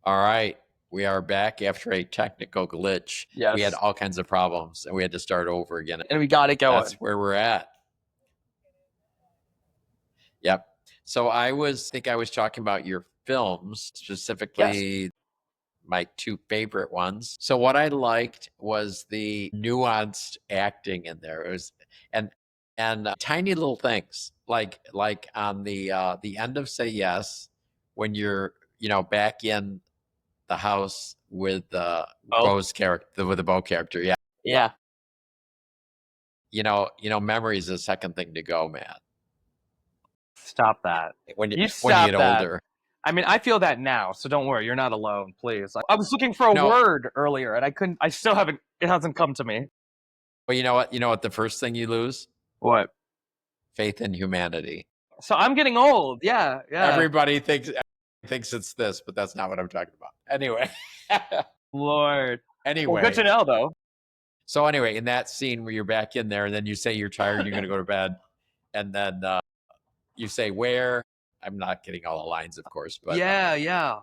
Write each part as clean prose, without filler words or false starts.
All right, we are back after a technical glitch. We had Yes. all kinds of problems and we had to start over again. And we got it That's going. where we're at. Yep. So I was talking about your films, Yes. specifically my two favorite ones. So what I liked was the nuanced acting in there. It was and tiny little things like on the end of Say Yes when you're back in the house with Oh, Bo's character, with the Bo character. Yeah, yeah. memory is the second thing to go, man. Stop that. When you You when you get stop that. older, I mean, I feel that now, so don't worry. You're not alone, please. I was looking for a no. word earlier and I couldn't, I still haven't, it hasn't come to me. But you know what? You know what? The first thing you lose, What? faith in humanity. So I'm getting old. Yeah. Yeah. Everybody thinks it's this, but that's not what I'm talking about. Anyway, Lord. Well, good anyway. to know, though. So anyway, in that scene where you're back in there, and then you say you're tired, and you're going to go to bed, and then you say where. I'm not getting all the lines, of course, but Yeah. Yeah.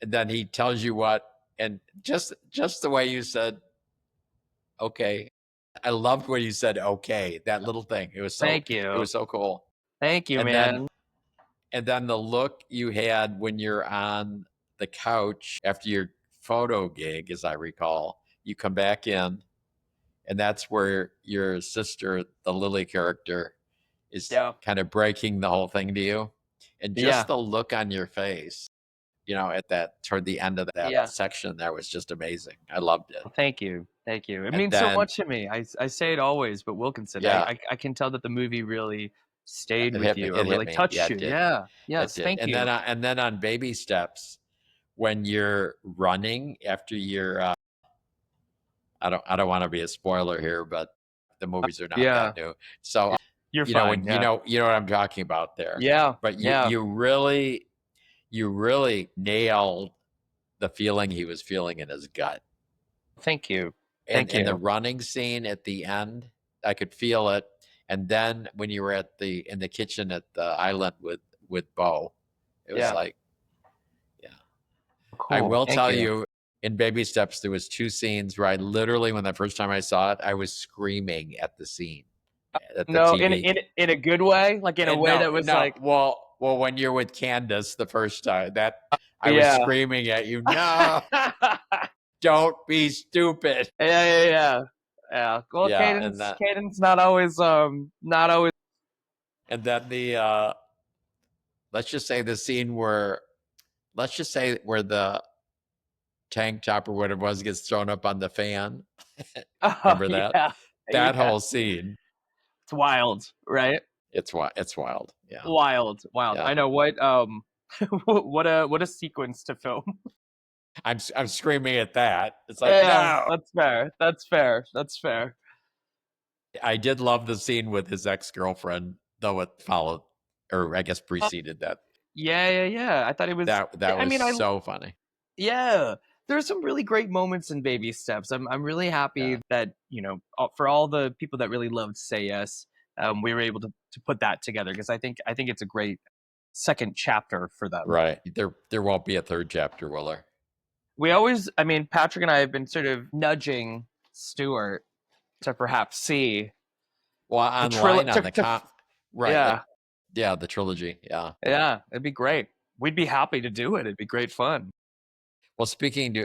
and then he tells you what, and just the way you said okay. I loved when you said okay. That little thing. Thank It you. was so cool. Thank you, And then man. the look you had when you're on the couch after your photo gig, as I recall, you come back in, and that's where your sister, the Lily character, is Yeah. kind of breaking the whole thing to you. And just Yeah. the look on your face, at that toward the end of that Yeah. section there was just amazing. I loved it. Thank you. Thank you. It And means so then, much to me. I say it always, but Wilkinson, yeah, I can tell that the movie really stayed it with hit me. you or It hit really me. Yeah, touched it you. did. Yeah. It Yes. did. Thank you. And then on baby steps, when you're running after you're, I don't want to be a spoiler here, but the movies are not Yeah. that new. So, You're fine. when Yeah. you know what I'm talking about there. Yeah. But Yeah. you really nailed the feeling he was feeling in his gut. Thank you. And Thank the you. running scene at the end, I could feel it. And then when you were in the kitchen at the island with Bo, it was Yeah. like, yeah. I Cool. will Thank tell you. you, in Baby Steps, there was two scenes where I literally, when the first time I saw it, I was screaming at the scene, at the No, TV. in a good way, like in a And way that was no. like, Well, when you're with Candace the first time, that I was yeah. screaming at you. No, don't be stupid. Yeah, yeah, yeah. Yeah. Well, Yeah, and Caden's not always. then the let's just say the scene where let's just say where the tank top or whatever it was gets thrown up on the fan. Oh, Remember that? yeah. That Yeah. whole scene. It's wild, right? It's wild. Yeah. Wild, wild. Yeah. I know what what a sequence to film. I'm screaming at that. It's like, Yeah, no. that's fair. That's fair. That's fair. I did love the scene with his ex-girlfriend, though it followed, or I guess preceded that. Yeah, yeah, yeah. I thought it was. That I was mean, I so funny. yeah. There's some really great moments in Baby Steps. I'm really Yeah. happy that for all the people that really loved Say Yes, we were able to put that together because I think it's a great second chapter for them. Right. There won't be a third chapter, will there? We always, I mean, Patrick and I have been sort of nudging Stuart to perhaps see Well, the online on the to right, like yeah, yeah, the trilogy. Yeah. yeah, it'd be great. We'd be happy to do it. It'd be great fun. Well,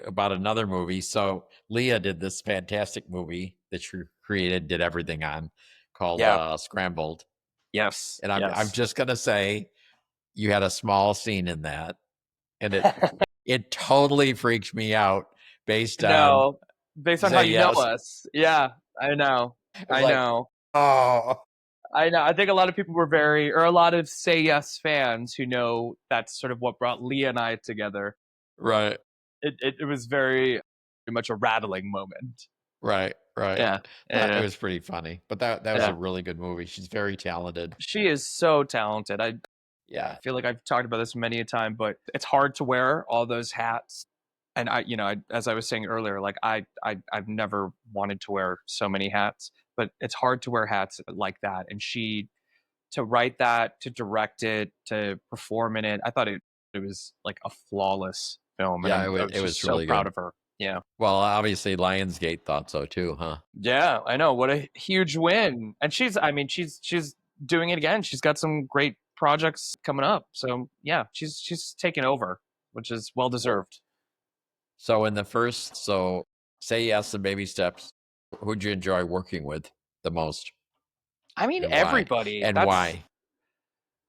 about another movie, so Leah did this fantastic movie that she created, did everything on, called Yeah. Scrambled. Yes. And I'm Yes. just gonna say you had a small scene in that, and it totally freaked me out based on No, based on how Say you know Yes. us. Yeah, I know. It was I like, know. oh, I know. I think a lot of people were or a lot of Say Yes fans who know that's sort of what brought Leah and I together. right, It was very much a rattling moment. right. Yeah. It Yeah. was pretty funny, but that was a Yeah. really good movie. She's very talented. She is so talented. I Yeah, feel like I've talked about this many a time, but it's hard to wear all those hats. And as I was saying earlier, like I've never wanted to wear so many hats, but it's hard to wear hats like that. And she, to write that, to direct it, to perform in it, I thought it it was like a flawless film, and Yeah, I it was just was so really proud good. of her. Yeah. Well, obviously Lionsgate thought so too, huh? Yeah, I know. What a huge win. And I mean, she's doing it again. She's got some great projects coming up. So yeah, she's taken over, which is well deserved. So in the first, so Say Yes and Baby Steps, who'd you enjoy working with the most, I mean, and why? everybody. And That's why?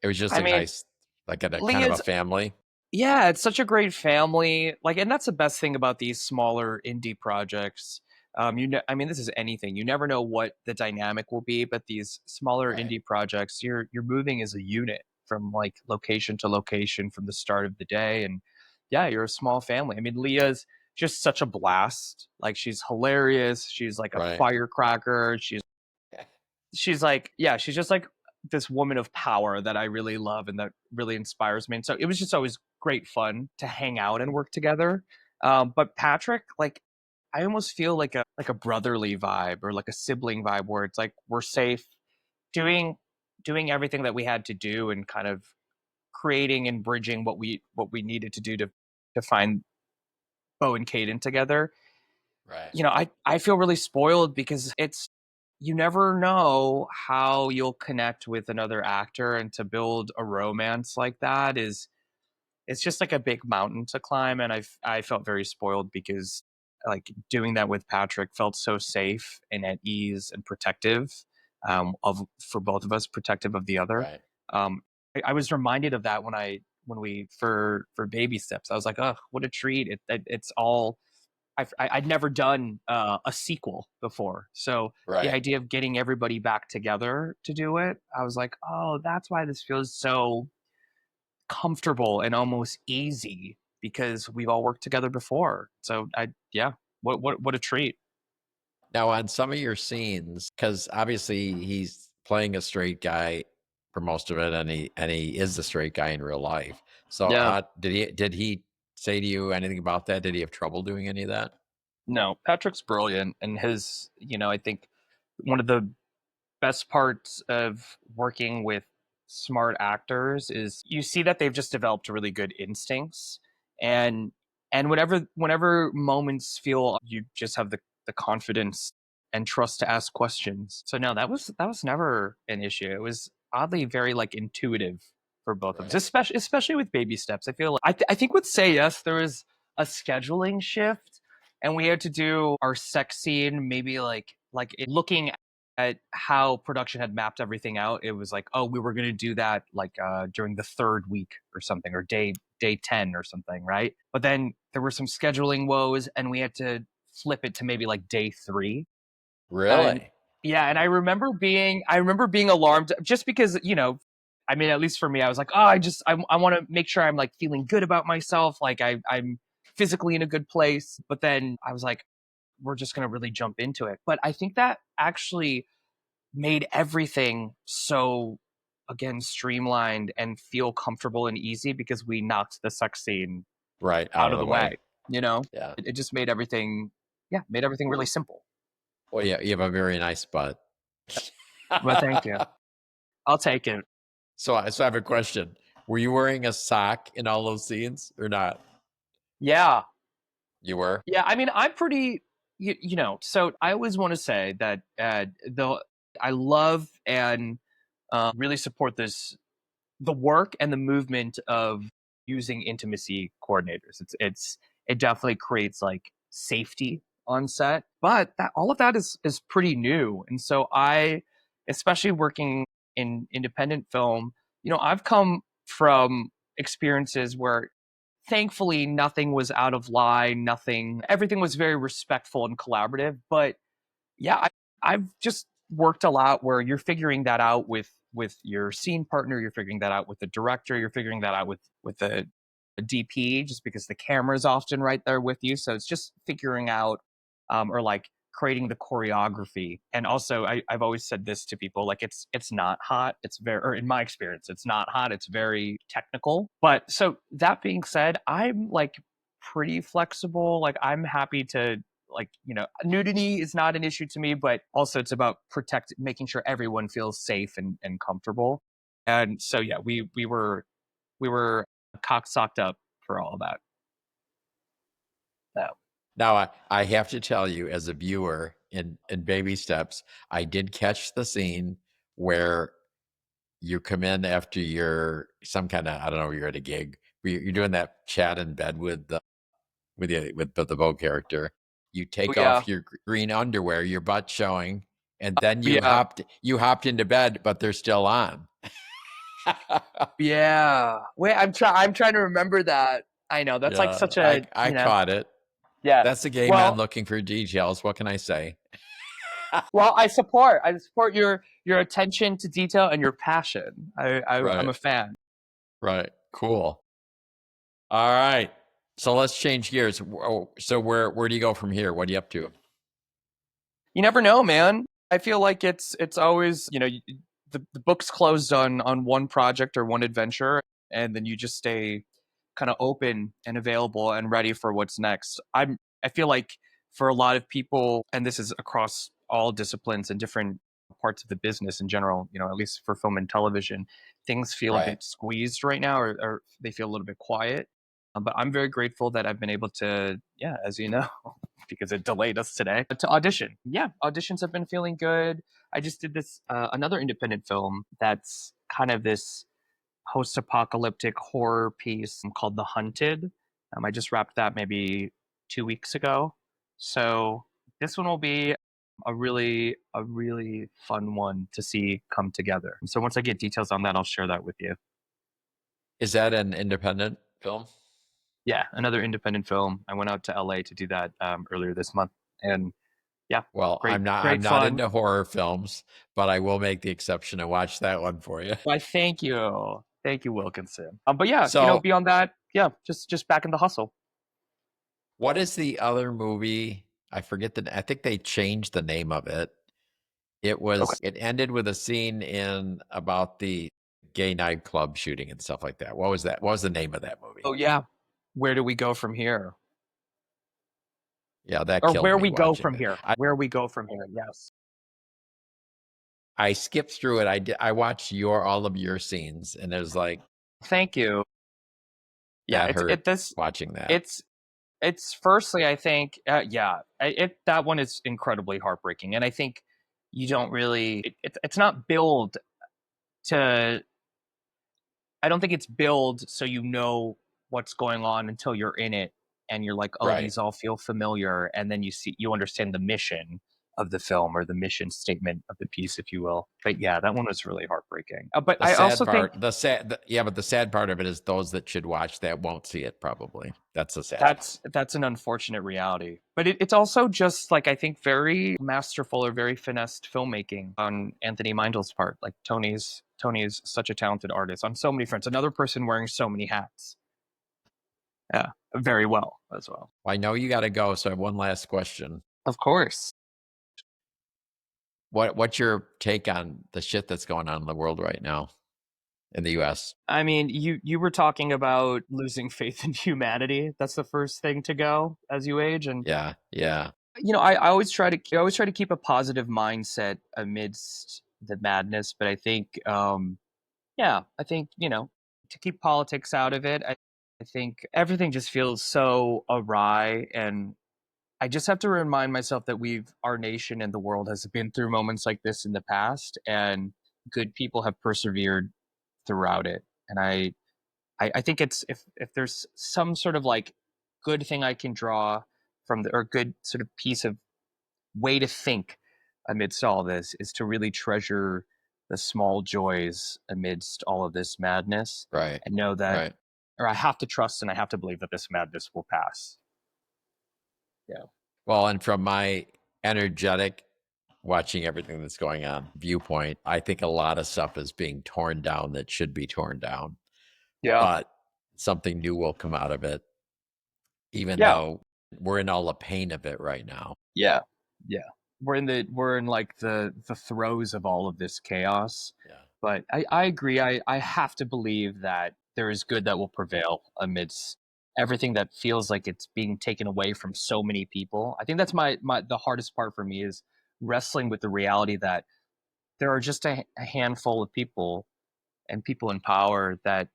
It was just I a mean, nice, like a kind of a Leah's family, yeah, it's such a great family. Like, and that's the best thing about these smaller indie projects. I mean, this is anything. You never know what the dynamic will be, but these smaller right? indie projects, you're moving as a unit from like location to location from the start of the day, and yeah, you're a small family. I mean, Leah's just such a blast. Like, she's hilarious. She's like a Right. firecracker. She's like, yeah, she's just like this woman of power that I really love and that really inspires me. And so it was just always great fun to hang out and work together. But Patrick, like, I almost feel like a brotherly vibe or like a sibling vibe where it's like we're safe doing everything that we had to do and kind of creating and bridging what we needed to do to find Bo and Caden together. Right. I feel really spoiled because it's you never know how you'll connect with another actor, and to build a romance like that is it's just like a big mountain to climb, and I felt very spoiled because like doing that with Patrick felt so safe and at ease and protective of for both of us, protective of the other. Right. I was reminded of that when we for baby steps. I was like, oh, what a treat! It's all I'd never done a sequel before. So the Right. idea of getting everybody back together to do it, I was like, oh, that's why this feels so comfortable and almost easy because we've all worked together before. So yeah, what a treat. Now, on some of your scenes, because obviously he's playing a straight guy for most of it, and he is the straight guy in real life. So, Yeah, did he say to you anything about that? Did he have trouble doing any of that? no, Patrick's brilliant, and I think one of the best parts of working with smart actors is you see that they've just developed really good instincts, and whenever moments feel you just have the confidence and trust to ask questions. So no, that was never an issue. It was oddly very like intuitive for both of us, Right. especially with baby steps. I feel like I think with Say Yes there was a scheduling shift, and we had to do our sex scene maybe looking at how production had mapped everything out. It was like, oh, we were going to do that like during the third week or something, or day 10 or something, right? But then there were some scheduling woes, and we had to flip it to maybe like day 3. And Really? yeah, and I remember being alarmed just because, I mean, at least for me, I was like, oh, I want to make sure I'm like feeling good about myself, like I'm physically in a good place. But then I was like, we're just going to really jump into it. But I think that actually made everything so, again, streamlined and feel comfortable and easy because we knocked the sex scene Right. Out out of of the the way. way. You know, Yeah. it just made everything, yeah, made everything really simple. Well, yeah, you have a very nice butt. Well, thank you. I'll take it. So I have a question. Were you wearing a sock in all those scenes or not? Yeah. You were? Yeah. I mean, I'm pretty, so I always want to say that though I love and really support the work and the movement of using intimacy coordinators. It definitely creates like safety on set, but that all of that is pretty new. And so especially working in independent film, I've come from experiences where thankfully nothing was out of line, everything was very respectful and collaborative. But yeah, I've just worked a lot where you're figuring that out with your scene partner, you're figuring that out with the director, you're figuring that out with the DP, just because the camera is often right there with you. So it's just figuring out or like creating the choreography. And also, I've always said this to people, like it's not hot. It's very, or in my experience, it's not hot. It's very technical. But so that being said, I'm like pretty flexible. Like I'm happy to like nudity is not an issue to me, but also it's about making sure everyone feels safe and comfortable. And so yeah, we were cock socked up for all that. Yeah. Now, I have to tell you, as a viewer in baby steps, I did catch the scene where you come in after you're some kind of, I don't know, you're at a gig, you're doing that chat in bed with the Vogue character. You Oh take yeah. off your green underwear, your butt showing, and then Yeah. you hopped into bed, but they're still on. Yeah. Wait, I'm trying to remember that. I know. That's like Yeah, such a, I caught it. yeah. That's a gay man Well, looking for details. What can I say? well, I support your attention to detail and your passion. I'm Right, a fan. right, cool. All right, so let's change gears. So where do you go from here? What are you up to? You never know, man. I feel like it's always, the book's closed on one project or one adventure, and then you just stay kind of open and available and ready for what's next. I feel like for a lot of people, and this is across all disciplines and different parts of the business in general, at least for film and television, things feel a Right. bit squeezed right now, or they feel a little bit quiet. But I'm very grateful that I've been able to, yeah, as you know, because it delayed us today, to audition. Yeah, auditions have been feeling good. I just did this another independent film that's kind of this post-apocalyptic horror piece called The Hunted. I just wrapped that maybe 2 weeks ago. So this one will be a really fun one to see come together. So once I get details on that, I'll share that with you. Is that an independent film? Yeah, another independent film. I went out to LA to do that earlier this month, and yeah, Well, great, I'm great not fun. into horror films, but I will make the exception and watch that one for you. Why, thank you, Wilkinson. But yeah, So, beyond that, yeah, just back in the hustle. what is the other movie? I forget I think they changed the name of it. Okay. It ended with a scene in about the gay nightclub shooting and stuff like that. What was that? What was the name of that movie? Oh yeah, where do we go from here? Yeah, that Or killed where me we go watching from it. here? Where we go from here? Yes. I skipped through it. I watched all of your scenes, and it was like Thank you. Yeah, that it's hurt it this watching that. it's it's firstly, I think, yeah, it that one is incredibly heartbreaking, and I think you don't really, it's not billed to, I don't think it's billed so you know what's going on until you're in it and you're like, oh, Right. these all feel familiar, and then you understand the mission of the film, or the mission statement of the piece, if you will. But yeah, that one was really heartbreaking. But The I sad also think part, yeah, but the sad part of it is those that should watch that won't see it probably. That's the sad part. that's an unfortunate reality. But it's also just like, I think, very masterful or very finessed filmmaking on Anthony Mindel's part. Like Tony's such a talented artist on so many fronts. Another person wearing so many hats. Yeah, very well as well. Well, I know you got to go, so I have one last question. Of course. What's your take on the shit that's going on in the world right now in the U.S.? I mean, you were talking about losing faith in humanity. That's the first thing to go as you age, and Yeah, yeah, I always try to keep a positive mindset amidst the madness. But I think, yeah, I think, to keep politics out of it. I think everything just feels so awry, and I just have to remind myself that our nation and the world has been through moments like this in the past, and good people have persevered throughout it. And I think it's, if there's some sort of like good thing I can draw from or good sort of piece of way to think amidst all this, is to really treasure the small joys amidst all of this madness, right, and know that, right. or I have to trust and I have to believe that this madness will pass. Yeah. Well, and from my energetic watching everything that's going on viewpoint, I think a lot of stuff is being torn down that should be torn down, Yeah. but something new will come out of it, even Yeah. though we're in all the pain of it right now. Yeah. Yeah. We're in like the throes of all of this chaos. Yeah. But I agree. I have to believe that there is good that will prevail amidst everything that feels like it's being taken away from so many people. I think that's my the hardest part for me, is wrestling with the reality that there are just a handful of people, and people in power, that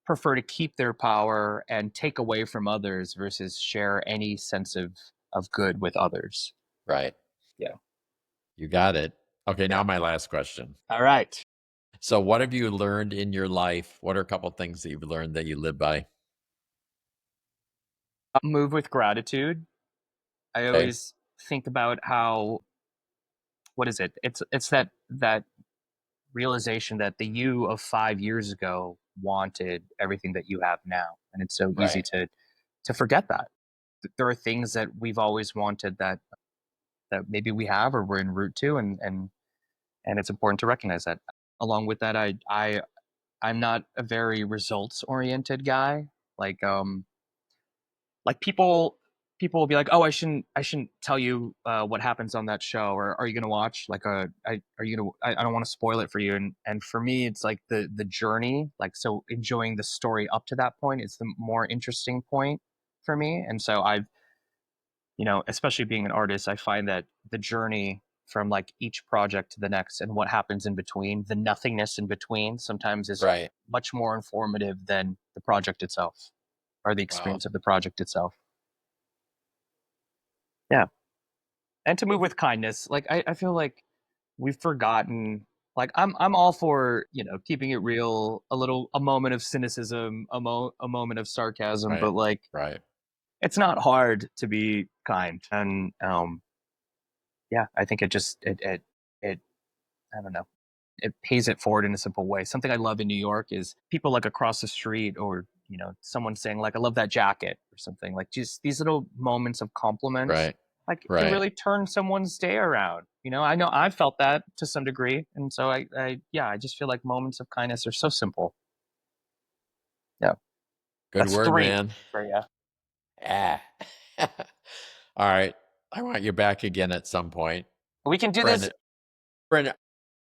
prefer to keep their power and take away from others versus share any sense of good with others. Right. Yeah. You got it. Okay, now Yeah. my last question. All right. So what have you learned in your life? What are a couple things that you've learned that you live by? Move with gratitude. I Okay. always think about how, what is it? It's that realization that the you of 5 years ago wanted everything that you have now, and it's so easy Right. to forget that. There are things that we've always wanted that maybe we have or we're en route to, and it's important to recognize that. Along with that, I'm not a very results oriented guy. Like like people will be like, oh, I shouldn't tell you what happens on that show, or are you gonna watch, like, are you gonna, I don't want to spoil it for you. And for me, it's like the journey, like, so enjoying the story up to that point is the more interesting point for me. And so I've, especially being an artist, I find that the journey from like each project to the next and what happens in between, the nothingness in between, sometimes is Right. much more informative than the project itself or the Wow. experience of the project itself. Yeah. And to move with kindness. Like I feel like we've forgotten, like I'm all for, keeping it real, a moment of cynicism, a moment of sarcasm, Right. but like Right. it's not hard to be kind. And yeah, I think it I don't know, it pays it forward in a simple way. Something I love in New York is people like across the street, or someone saying like, "I love that jacket" or something. Like just these little moments of compliments, Right. like it can Right. really turn someone's day around. I know I've felt that to some degree, and so yeah, I just feel like moments of kindness are so simple. Yeah, Good that's word, three man. for you. Ah. All right. I want you back again at some point We can do for this an for an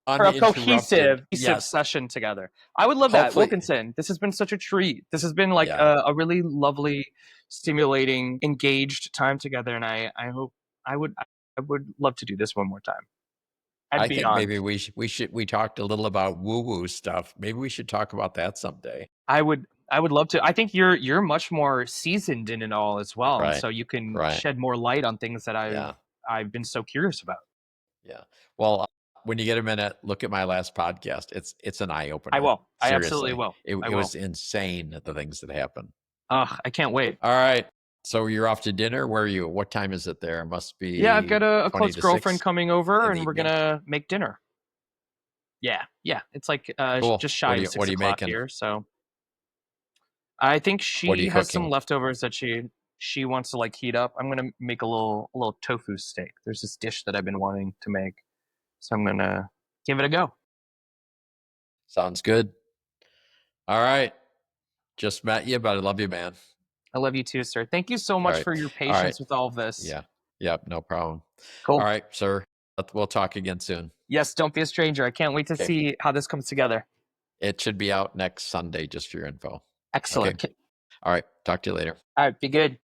for a uninterrupted. cohesive Yes. session together. I would love that. Hopefully. Wilkinson, this has been such a treat. This has been like Yeah. a really lovely, stimulating, engaged time together, and I hope I would love to do this one more time and I think beyond. maybe we talked a little about woo-woo stuff. Maybe we should talk about that someday. I would love to. I think you're much more seasoned in it all as well, and Right. so you can Right. shed more light on things that I've Yeah. I've been so curious about. Yeah. Well, when you get a minute, look at my last podcast. It's an eye I opener. will. I absolutely Seriously. will. I It will. was insane the things that happened. I can't wait. All right. So you're off to dinner. Where are you? What time is it there? It must Yeah, I've got be a 20 close to girlfriend 6 coming over, in the and we're evening. gonna make dinner. Yeah, yeah. It's like Cool. just shy of What six are you o'clock making? here. So I think What are she you has some cooking? leftovers that she wants to like heat up. I'm gonna make a little tofu steak. There's this dish that I've been wanting to make, so I'm gonna give it a go. Sounds good. All right. Just met you, but I love you, man. I love you too, sir. Thank you so All much right. for your All right. patience with all of this. Yeah. Yep. No problem. All Cool. right, sir. We'll talk again soon. Yes, don't be a stranger. I can't wait to Okay. see how this comes together. It should be out next Sunday, just for your info. Okay. Excellent. All right. Talk to you later. All right, be good.